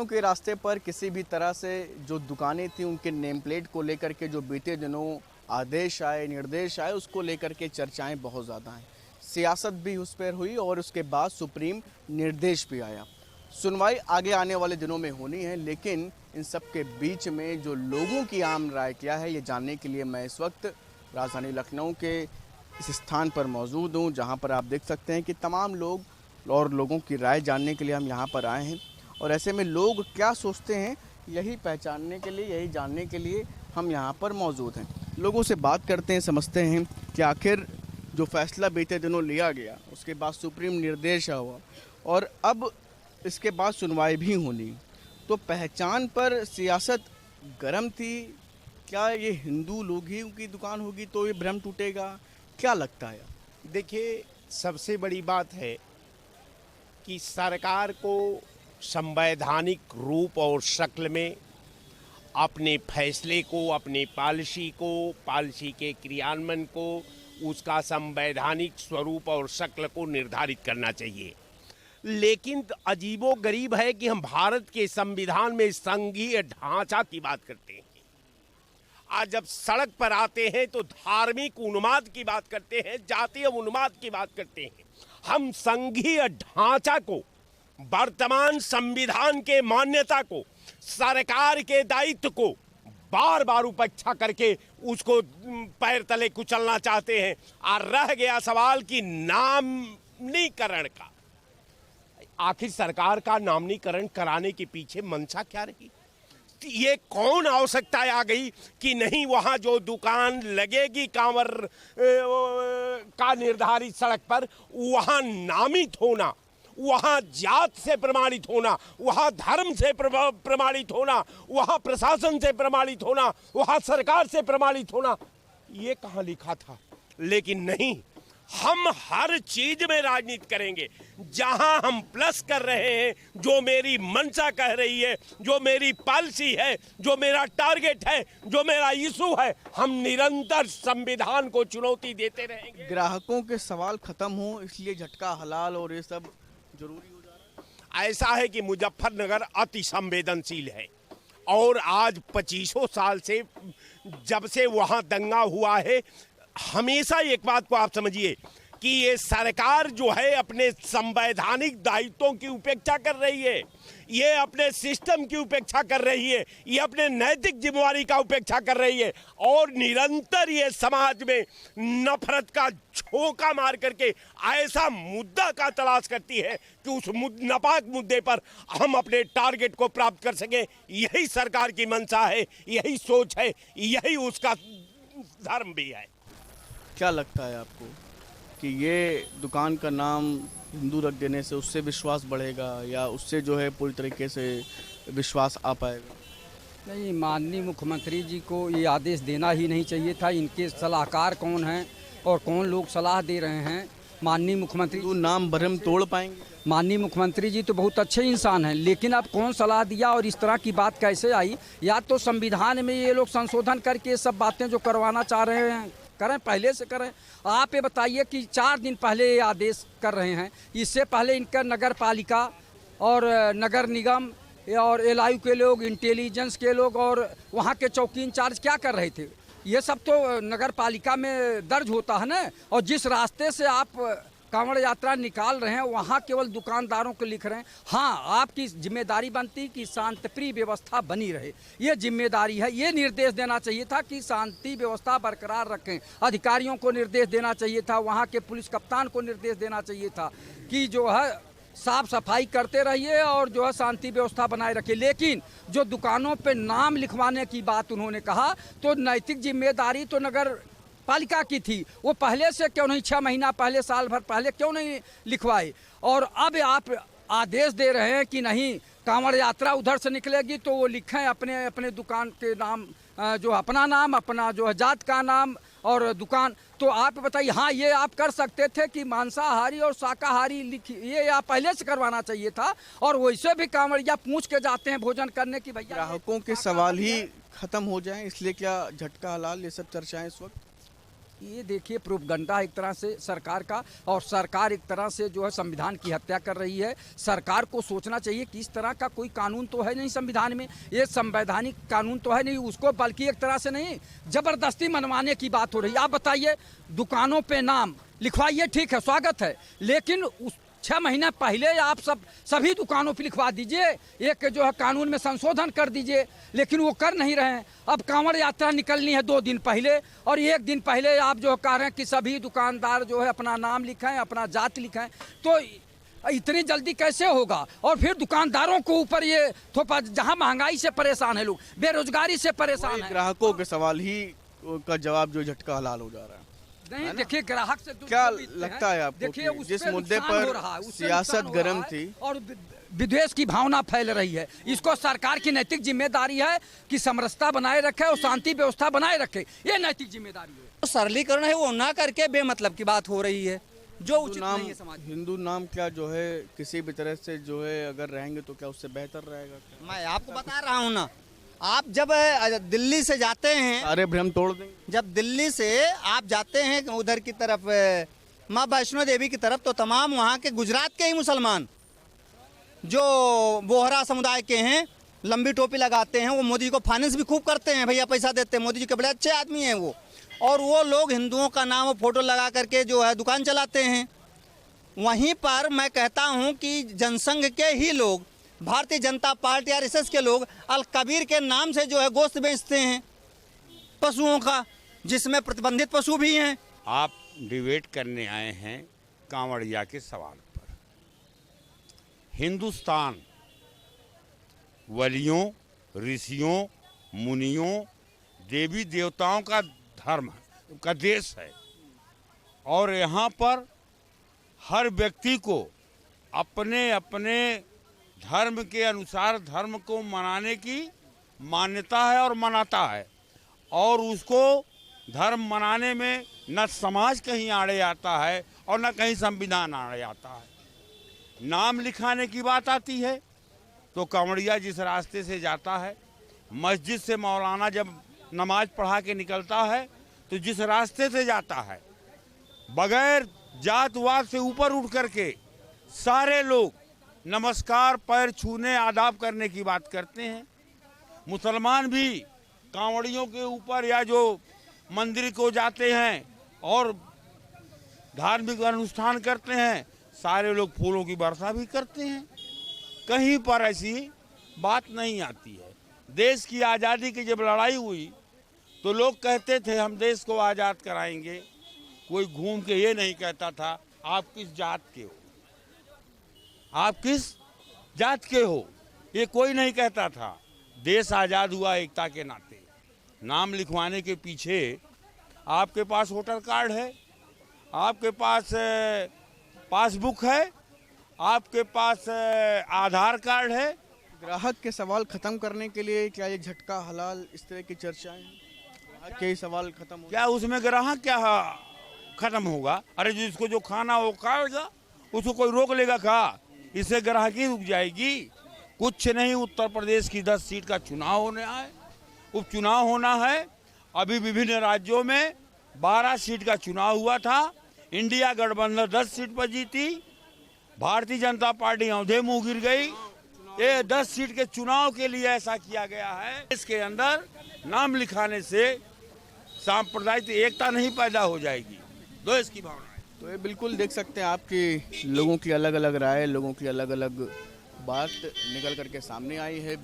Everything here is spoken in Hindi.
लखनऊ के रास्ते पर किसी भी तरह से जो दुकानें थी उनके नेम प्लेट को लेकर के जो बीते दिनों आदेश आए, निर्देश आए, उसको लेकर के चर्चाएं बहुत ज़्यादा हैं। सियासत भी उस पर हुई और उसके बाद सुप्रीम निर्देश भी आया। सुनवाई आगे आने वाले दिनों में होनी है, लेकिन इन सब के बीच में जो लोगों की आम राय क्या है, ये जानने के लिए मैं इस वक्त राजधानी लखनऊ के इस स्थान पर मौजूद हूँ, जहाँ पर आप देख सकते हैं कि तमाम लोग और लोगों की राय जानने के लिए हम यहाँ पर आए हैं। और ऐसे में लोग क्या सोचते हैं, यही पहचानने के लिए, यही जानने के लिए हम यहाँ पर मौजूद हैं। लोगों से बात करते हैं, समझते हैं कि आखिर जो फैसला बीते दिनों लिया गया, उसके बाद सुप्रीम निर्देश हुआ और अब इसके बाद सुनवाई भी होनी, तो पहचान पर सियासत गर्म थी। क्या ये हिंदू लोग ही उनकी दुकान होगी तो ये भ्रम टूटेगा, क्या लगता है? देखिए, सबसे बड़ी बात है कि सरकार को संवैधानिक रूप और शक्ल में अपने फैसले को, अपने पॉलिसी के क्रियान्वयन को, उसका संवैधानिक स्वरूप और शक्ल को निर्धारित करना चाहिए। लेकिन अजीबोगरीब है कि हम भारत के संविधान में संघीय ढांचा की बात करते हैं। आज जब सड़क पर आते हैं तो धार्मिक उन्माद की बात करते हैं, जातीय उन्माद की बात करते हैं। हम संघीय ढांचा को, वर्तमान संविधान के मान्यता को, सरकार के दायित्व को बार बार उपेक्षा करके उसको पैर तले कुचलना चाहते हैं। और रह गया सवाल कि नामनीकरण का, आखिर सरकार का नामनीकरण कराने के पीछे मंशा क्या रही? ये कौन आवश्यकता आ गई कि नहीं वहां जो दुकान लगेगी कांवर का निर्धारित सड़क पर, वहां नामित होना, वहां जात से प्रमाणित होना, वहां धर्म से प्रमाणित होना, वहां प्रशासन से प्रमाणित होना, वहां सरकार से प्रमाणित होना, ये कहां लिखा था? लेकिन नहीं, हम हर चीज में राजनीति करेंगे। जहां हम प्लस कर रहे हैं, जो मेरी मंशा कह रही है, जो मेरी पॉलिसी है, जो मेरा टारगेट है, जो मेरा इशू है, हम निरंतर संविधान को चुनौती देते रहेंगे। ग्राहकों के सवाल खत्म हो, इसलिए झटका हलाल और ये सब जरूरी हो जा रहा है। ऐसा है कि मुजफ्फरनगर अति संवेदनशील है और आज 25 साल से, जब से वहां दंगा हुआ है, हमेशा एक बात को आप समझिए कि ये सरकार जो है अपने संवैधानिक दायित्वों की उपेक्षा कर रही है, ये अपने सिस्टम की उपेक्षा कर रही है, ये अपने नैतिक जिम्मेवारी का उपेक्षा कर रही है और निरंतर ये समाज में नफरत का झोंका मार करके ऐसा मुद्दा का तलाश करती है कि उस नापाक मुद्दे पर हम अपने टारगेट को प्राप्त कर सकें। यही सरकार की मंशा है, यही सोच है, यही उसका धर्म भी है। क्या लगता है आपको कि ये दुकान का नाम हिंदू रख देने से उससे विश्वास बढ़ेगा या उससे जो है पूरी तरीके से विश्वास आ पाएगा? नहीं, माननीय मुख्यमंत्री जी को ये आदेश देना ही नहीं चाहिए था। इनके सलाहकार कौन हैं और कौन लोग सलाह दे रहे हैं? माननीय मुख्यमंत्री तो नाम भरम तोड़ पाएंगे? माननीय मुख्यमंत्री जी तो बहुत अच्छे इंसान हैं, लेकिन अब कौन सलाह दिया और इस तरह की बात कैसे आई? या तो संविधान में ये लोग संशोधन करके ये सब बातें जो करवाना चाह रहे हैं करें, पहले से करें। आप ये बताइए कि 4 दिन पहले ये आदेश कर रहे हैं, इससे पहले इनका नगर पालिका और नगर निगम और एलआईयू के लोग, इंटेलिजेंस के लोग और वहाँ के चौकी इंचार्ज क्या कर रहे थे? ये सब तो नगर पालिका में दर्ज होता है ना। और जिस रास्ते से आप कांवड़ यात्रा निकाल रहे हैं, वहाँ केवल दुकानदारों को लिख रहे हैं। हाँ, आपकी जिम्मेदारी बनती कि शांतिप्रिय व्यवस्था बनी रहे, ये जिम्मेदारी है। ये निर्देश देना चाहिए था कि शांति व्यवस्था बरकरार रखें। अधिकारियों को निर्देश देना चाहिए था, वहाँ के पुलिस कप्तान को निर्देश देना चाहिए था कि जो है साफ सफाई करते रहिए और जो है शांति व्यवस्था बनाए रखिए। लेकिन जो दुकानों पे नाम लिखवाने की बात उन्होंने कहा, तो नैतिक जिम्मेदारी तो नगर पालिका की थी। वो पहले से क्यों नहीं, 6 महीना पहले, साल भर पहले क्यों नहीं लिखवाए? और अब आप आदेश दे रहे हैं कि नहीं, कांवड़ यात्रा उधर से निकलेगी तो वो लिखें अपने अपने दुकान के नाम, जो अपना नाम, अपना जो है जात का नाम और दुकान। तो आप बताइए, हाँ ये आप कर सकते थे कि मांसाहारी और शाकाहारी लिखिए, ये आप पहले से करवाना चाहिए था। और वैसे भी कांवड़िया पूछ के जाते हैं भोजन करने की, भैया ग्राहकों के सवाल ही खत्म हो जाएं, इसलिए क्या झटका हलाल ये सब चर्चाएं इस वक्त? ये देखिए प्रोपगंडा एक तरह से सरकार का, और सरकार एक तरह से जो है संविधान की हत्या कर रही है। सरकार को सोचना चाहिए कि इस तरह का कोई कानून तो है नहीं संविधान में, ये संवैधानिक कानून तो है नहीं उसको, बल्कि एक तरह से नहीं जबरदस्ती मनवाने की बात हो रही है। आप बताइए, दुकानों पे नाम लिखवाइए, ठीक है, स्वागत है, लेकिन उस 6 महीने पहले आप सभी दुकानों पर लिखवा दीजिए, एक जो है कानून में संशोधन कर दीजिए, लेकिन वो कर नहीं रहे हैं। अब कांवड़ यात्रा निकलनी है 2 दिन पहले, और 1 दिन पहले आप जो कह रहे हैं कि सभी दुकानदार जो है अपना नाम लिखाएं, अपना जात लिखाएं, तो इतनी जल्दी कैसे होगा? और फिर दुकानदारों को ऊपर ये थोपा, जहाँ महंगाई से परेशान है लोग, बेरोजगारी से परेशान है। ग्राहकों के सवाल ही का जवाब जो झटका हलाल हो जा रहा है। नहीं, देखिए ग्राहक से क्या लगता है आपको देखिए कि जिस मुद्दे पर सियासत गर्म थी और विद्वेष की भावना फैल रही है, इसको सरकार की नैतिक जिम्मेदारी है कि समरसता बनाए रखे और शांति व्यवस्था बनाए रखे, ये नैतिक जिम्मेदारी है। तो सरलीकरण है वो ना करके बेमतलब की बात हो रही है, जो उचित नहीं है समाज में। हिंदू नाम क्या जो है किसी भी तरह से जो है अगर रहेंगे तो क्या उससे बेहतर रहेगा? मैं आपको बता रहा हूँ ना, आप जब दिल्ली से जाते हैं, सारे भ्रम तोड़ देंगे। जब दिल्ली से आप जाते हैं उधर की तरफ माँ वैष्णो देवी की तरफ, तो तमाम वहाँ के गुजरात के ही मुसलमान जो बोहरा समुदाय के हैं, लंबी टोपी लगाते हैं, वो मोदी को फाइनेंस भी खूब करते हैं, भैया पैसा देते हैं, मोदी जी के बड़े अच्छे आदमी हैं वो। और वो लोग हिंदुओं का नाम और फोटो लगा करके जो है दुकान चलाते हैं। वहीं पर मैं कहता हूं कि जनसंघ के ही लोग, भारतीय जनता पार्टी आरएसएस के लोग अल कबीर के नाम से जो है गोश्त बेचते हैं पशुओं का, जिसमें प्रतिबंधित पशु भी हैं। आप डिबेट करने आए हैं कांवड़िया के सवाल पर। हिंदुस्तान वलियों, ऋषियों, मुनियों, देवी देवताओं का धर्म का देश है, और यहाँ पर हर व्यक्ति को अपने अपने धर्म के अनुसार धर्म को मनाने की मान्यता है और मनाता है, और उसको धर्म मनाने में न समाज कहीं आड़े आता है और न कहीं संविधान आड़े आता है। नाम लिखाने की बात आती है तो कांवड़िया जिस रास्ते से जाता है, मस्जिद से मौलाना जब नमाज पढ़ा के निकलता है तो जिस रास्ते से जाता है, बगैर जातवाद से ऊपर उठ करके सारे लोग नमस्कार, पैर छूने, आदाब करने की बात करते हैं। मुसलमान भी कांवड़ियों के ऊपर या जो मंदिर को जाते हैं और धार्मिक अनुष्ठान करते हैं, सारे लोग फूलों की वर्षा भी करते हैं। कहीं पर ऐसी बात नहीं आती है। देश की आज़ादी की जब लड़ाई हुई तो लोग कहते थे हम देश को आज़ाद कराएंगे। कोई घूम के ये नहीं कहता था आप किस जात के हो, आप किस जात के हो, ये कोई नहीं कहता था। देश आज़ाद हुआ एकता के नाते। नाम लिखवाने के पीछे आपके पास वोटर कार्ड है, आपके पास पासबुक है, आपके पास आधार कार्ड है। ग्राहक के सवाल खत्म करने के लिए क्या ये झटका हलाल इस तरह की चर्चाएं हैं? ग्राहक के ही सवाल खत्म हो, क्या उसमें ग्राहक क्या खत्म होगा? अरे जिसको जो खाना वो खाएगा, उसको कोई रोक लेगा क्या? इससे ग्राहकी रुक जाएगी? कुछ नहीं, उत्तर प्रदेश की 10 सीट का चुनाव होने है, उपचुनाव होना है। अभी विभिन्न राज्यों में 12 सीट का चुनाव हुआ था। इंडिया गठबंधन 10 सीट पर जीती, भारतीय जनता पार्टी औंधे मुंह गिर गई। ये 10 सीट के चुनाव के लिए ऐसा किया गया है। इसके अंदर नाम लिखाने से सांप्रदायिक एकता नहीं पैदा हो जाएगी, देश की भावना है। तो ये बिल्कुल देख सकते हैं आपकी लोगों की अलग अलग राय, लोगों की अलग अलग बात निकल करके सामने आई है।